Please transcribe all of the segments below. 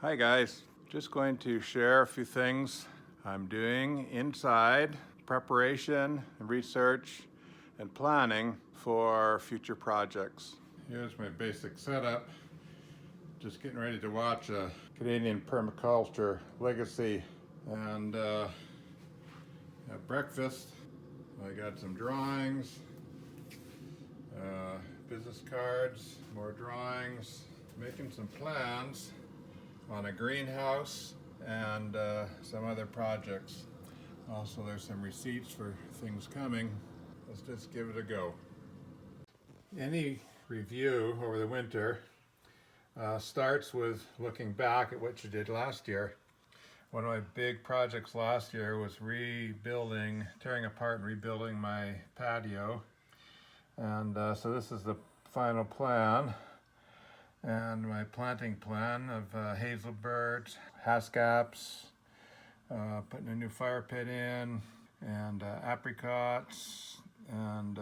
Hi guys, just going to share a few things I'm doing inside, preparation, research, and planning for future projects. Here's my basic setup. Just getting ready to watch a Canadian permaculture legacy and have breakfast. I got some drawings, business cards, more drawings, making some plans on a greenhouse and some other projects. Also, there's some receipts for things coming. Let's just give it a go. Any review over the winter starts with looking back at what you did last year. One of my big projects last year was tearing apart and rebuilding my patio. And so this is the final plan. And my planting plan of hazelbirds, haskaps, putting a new fire pit in, and apricots, and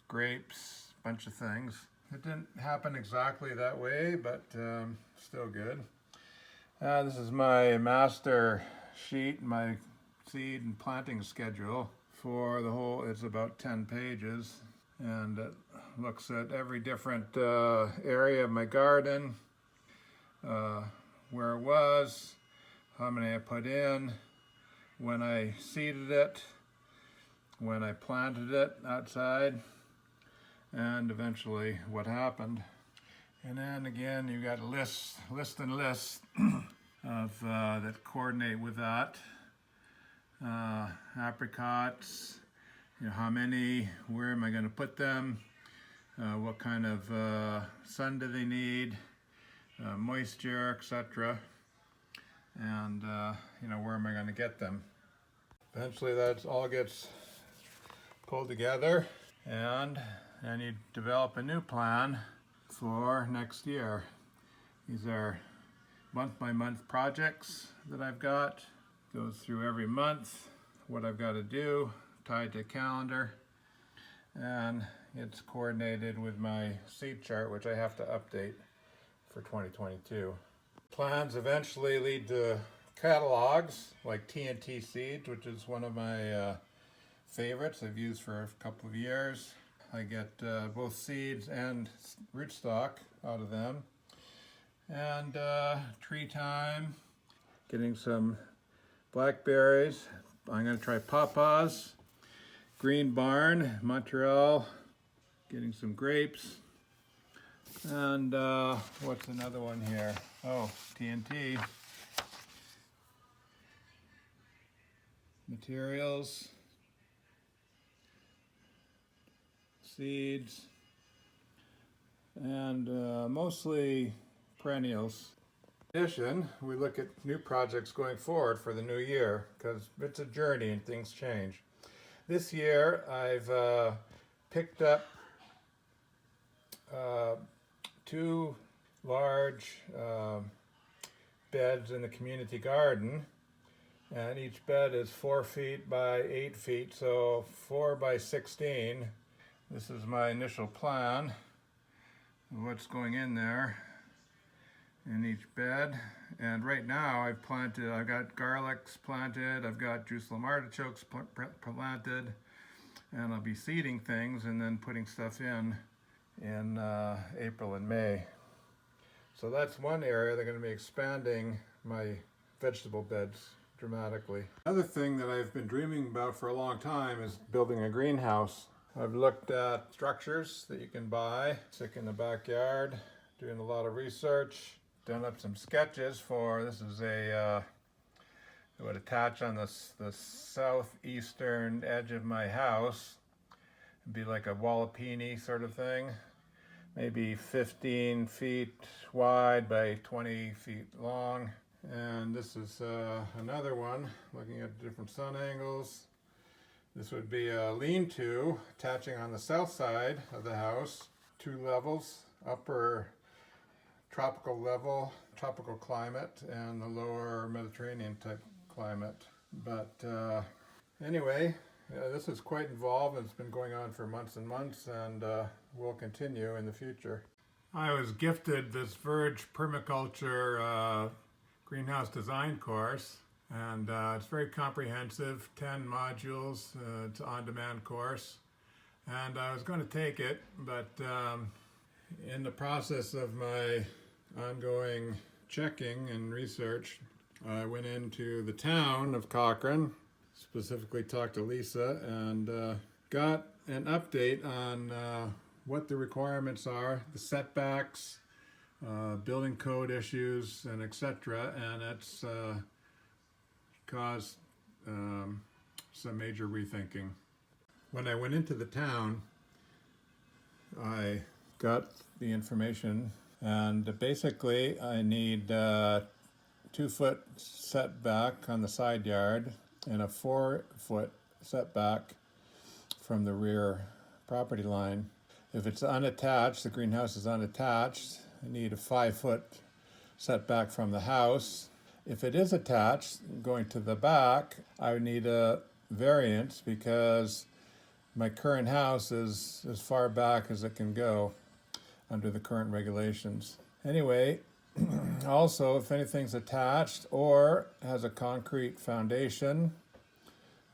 grapes, a bunch of things. It didn't happen exactly that way, but still good. This is my master sheet, my seed and planting schedule for the whole. It's about 10 pages. And it looks at every different area of my garden, where it was, how many I put in, when I seeded it, when I planted it outside, and eventually what happened. And then again, you got lists of that coordinate with that. Apricots. How many, where am I going to put them, what kind of sun do they need, moisture, etc. And where am I going to get them. Eventually that all gets pulled together, and then you develop a new plan for next year. These are month-by-month projects that I've got. Goes through every month, what I've got to do, tied to a calendar, and it's coordinated with my seed chart, which I have to update for 2022. Plans eventually lead to catalogs like TNT Seeds, which is one of my favorites I've used for a couple of years. I get both seeds and rootstock out of them. And tree time, getting some blackberries. I'm going to try pawpaws. Green Barn, Montreal, getting some grapes. And what's another one here? Oh, TNT. Materials, seeds, and mostly perennials. In addition, we look at new projects going forward for the new year, because it's a journey and things change. This year, I've picked up 2 large beds in the community garden, and each bed is 4 feet by 8 feet, so 4 by 16. This is my initial plan of what's going in there in each bed. And right now I've got garlics planted, I've got Jerusalem artichokes planted, and I'll be seeding things and then putting stuff in April and May. So that's one area. They're going to be expanding my vegetable beds dramatically. Another thing that I've been dreaming about for a long time is building a greenhouse. I've looked at structures that you can buy, stick in the backyard, doing a lot of research. Done up some sketches for, this is it would attach on the southeastern edge of my house. It'd be like a wallapini sort of thing. Maybe 15 feet wide by 20 feet long. And this is another one, looking at different sun angles. This would be a lean-to attaching on the south side of the house. 2 levels, upper tropical level, tropical climate, and the lower Mediterranean type climate. But anyway, this is quite involved. It's been going on for months and months, and will continue in the future. I was gifted this Verge permaculture greenhouse design course, and it's very comprehensive, 10 modules. It's an on-demand course, and I was going to take it, but in the process of my ongoing checking and research, I went into the town of Cochrane, specifically talked to Lisa, and got an update on what the requirements are, the setbacks, building code issues, and etc. And it's caused some major rethinking. When I went into the town, I got the information, and basically I need 2-foot setback on the side yard and a 4-foot setback from the rear property line. If it's unattached, the greenhouse is unattached, I need a 5-foot setback from the house. If it is attached, going to the back, I would need a variance because my current house is as far back as it can go under the current regulations. Anyway, also, if anything's attached or has a concrete foundation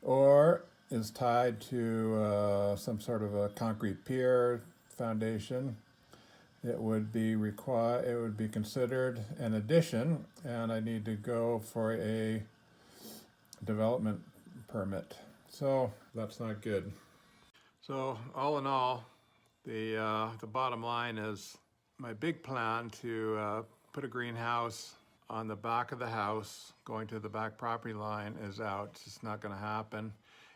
or is tied to some sort of a concrete pier foundation, it would be considered an addition, and I need to go for a development permit. So that's not good. So all in all, the bottom line is my big plan to put a greenhouse on the back of the house going to the back property line is out. It's just not going to happen.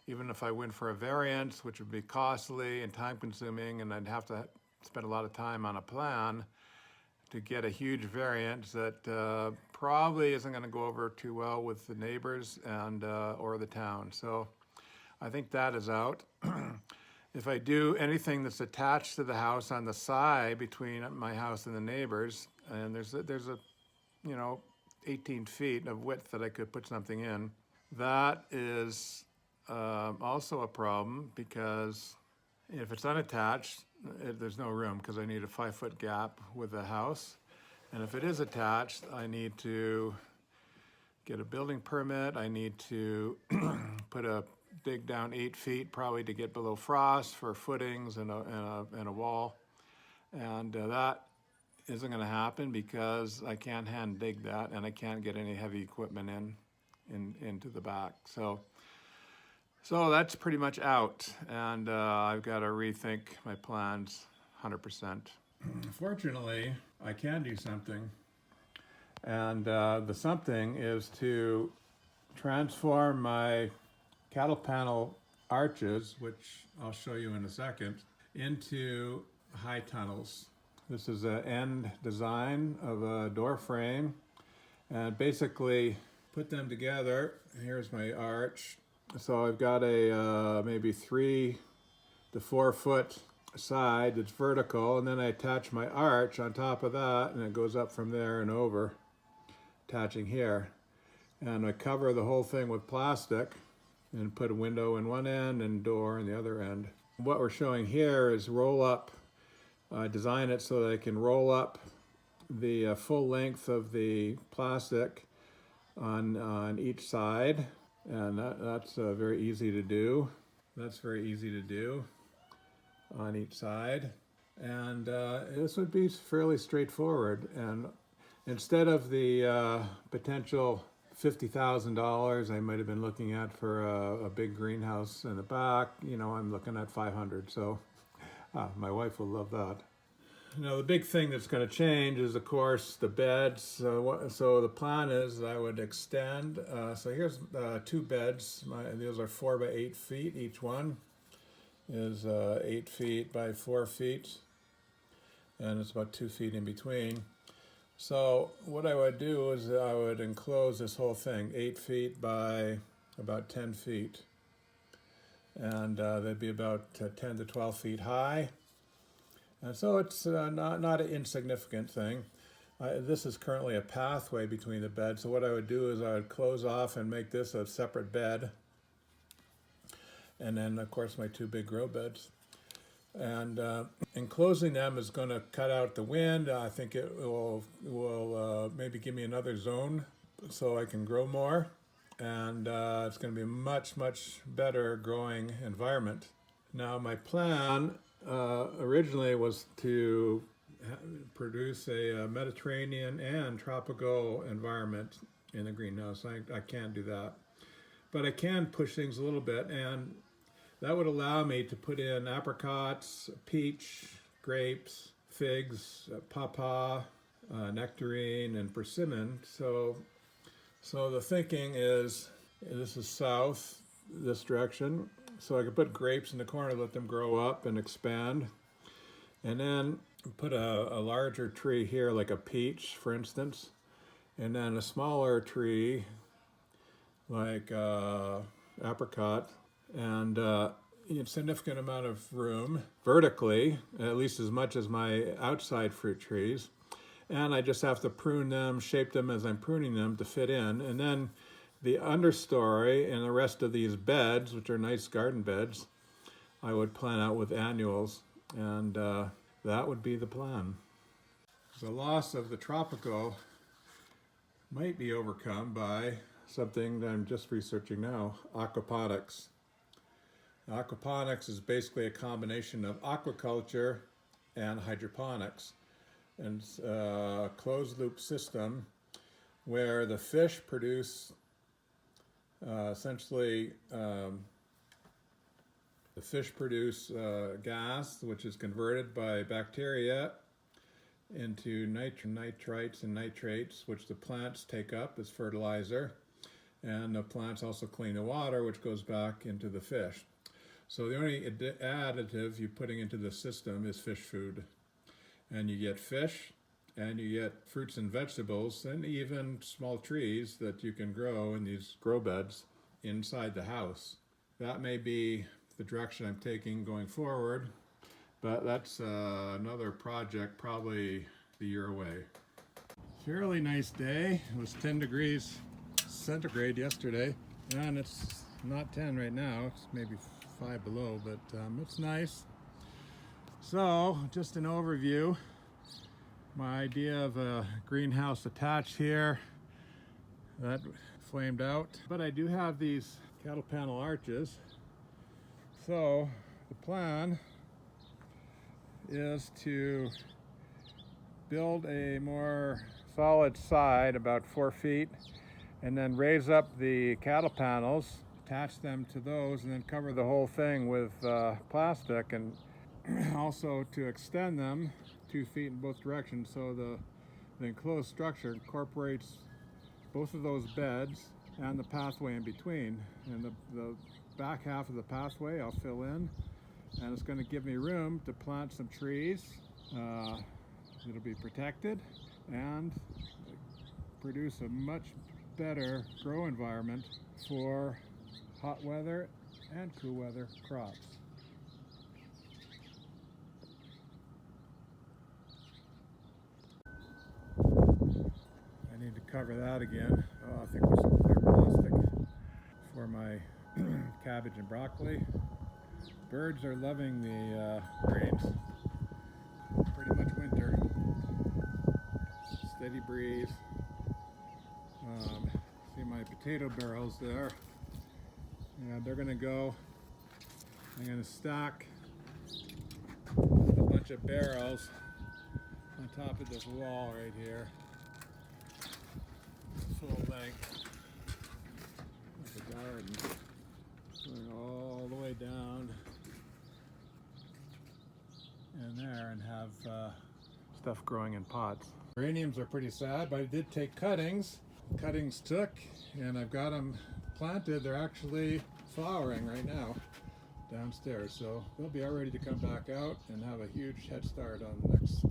Even if I went for a variance, which would be costly and time consuming, and I'd have to spend a lot of time on a plan to get a huge variance that probably isn't going to go over too well with the neighbors and or the town. So I think that is out. If I do anything that's attached to the house on the side between my house and the neighbors, and there's a 18 feet of width that I could put something in, that is also a problem, because if it's unattached, there's no room because I need a 5-foot gap with the house. And if it is attached, I need to get a building permit. I need to dig down 8 feet probably to get below frost for footings and a wall. And that isn't going to happen because I can't hand dig that, and I can't get any heavy equipment into the back. So that's pretty much out, and I've got to rethink my plans 100%. Fortunately, I can do something, and the something is to transform my cattle panel arches, which I'll show you in a second, into high tunnels. This is an end design of a door frame, and basically put them together. Here's my arch. So I've got a maybe 3 to 4 foot side that's vertical, and then I attach my arch on top of that, and it goes up from there and over, attaching here. And I cover the whole thing with plastic and put a window in one end and door in the other end. What we're showing here is roll up. I design it so that I can roll up the full length of the plastic on each side. And that's very easy to do. That's very easy to do on each side. And this would be fairly straightforward. And instead of the potential $50,000 I might have been looking at for a big greenhouse in the back, I'm looking at 500. So my wife will love that. Now the big thing that's going to change is, of course, the beds. So the plan is I would extend. So here's 2 beds. Those are 4 by 8 feet. Each one is 8 feet by 4 feet, and it's about 2 feet in between. So what I would do is I would enclose this whole thing 8 feet by about 10 feet, and they'd be about 10 to 12 feet high. And so it's not an insignificant thing. This is currently a pathway between the beds. So what I would do is I would close off and make this a separate bed. And then, of course, my 2 big grow beds. And enclosing them is going to cut out the wind. I think it will maybe give me another zone so I can grow more. And it's going to be a much, much better growing environment. Now, my plan originally was to produce a Mediterranean and tropical environment in the greenhouse. I can't do that. But I can push things a little bit, and that would allow me to put in apricots, peach, grapes, figs, pawpaw, nectarine, and persimmon. So the thinking is, this is south, this direction, so I could put grapes in the corner, let them grow up and expand, and then put a larger tree here, like a peach, for instance, and then a smaller tree, like apricot, and a significant amount of room vertically, at least as much as my outside fruit trees. And I just have to prune them, shape them as I'm pruning them to fit in. And then the understory and the rest of these beds, which are nice garden beds, I would plan out with annuals, and that would be the plan. The loss of the tropical might be overcome by something that I'm just researching now, aquaponics. Aquaponics is basically a combination of aquaculture and hydroponics. And it's a closed loop system where the fish produce essentially gas, which is converted by bacteria into nitrites and nitrates, which the plants take up as fertilizer. And the plants also clean the water, which goes back into the fish. So the only additive you're putting into the system is fish food. And you get fish, and you get fruits and vegetables, and even small trees that you can grow in these grow beds inside the house. That may be the direction I'm taking going forward, but that's another project, probably a year away. Fairly nice day. It was 10 degrees centigrade yesterday, and it's not 10 right now. It's maybe 5 below, but it's nice. So, just an overview. My idea of a greenhouse attached here, that flamed out. But I do have these cattle panel arches. So, the plan is to build a more solid side, about 4 feet, and then raise up the cattle panels, attach them to those, and then cover the whole thing with plastic, and also to extend them 2 feet in both directions, so the enclosed structure incorporates both of those beds and the pathway in between. And the back half of the pathway I'll fill in, and it's going to give me room to plant some trees. It'll be protected and produce a much better grow environment for hot weather and cool weather crops. I need to cover that again. Oh, I think there's some clear plastic for my cabbage and broccoli. Birds are loving the greens. Pretty much winter. Steady breeze. See my potato barrels there. Yeah, they're gonna go. I'm gonna stack a bunch of barrels on top of this wall right here. Full length of the garden, going all the way down in there, and have stuff growing in pots. Geraniums are pretty sad, but I did take cuttings. Cuttings took, and I've got them planted. They're actually flowering right now downstairs, so they'll be all ready to come back out and have a huge head start on the next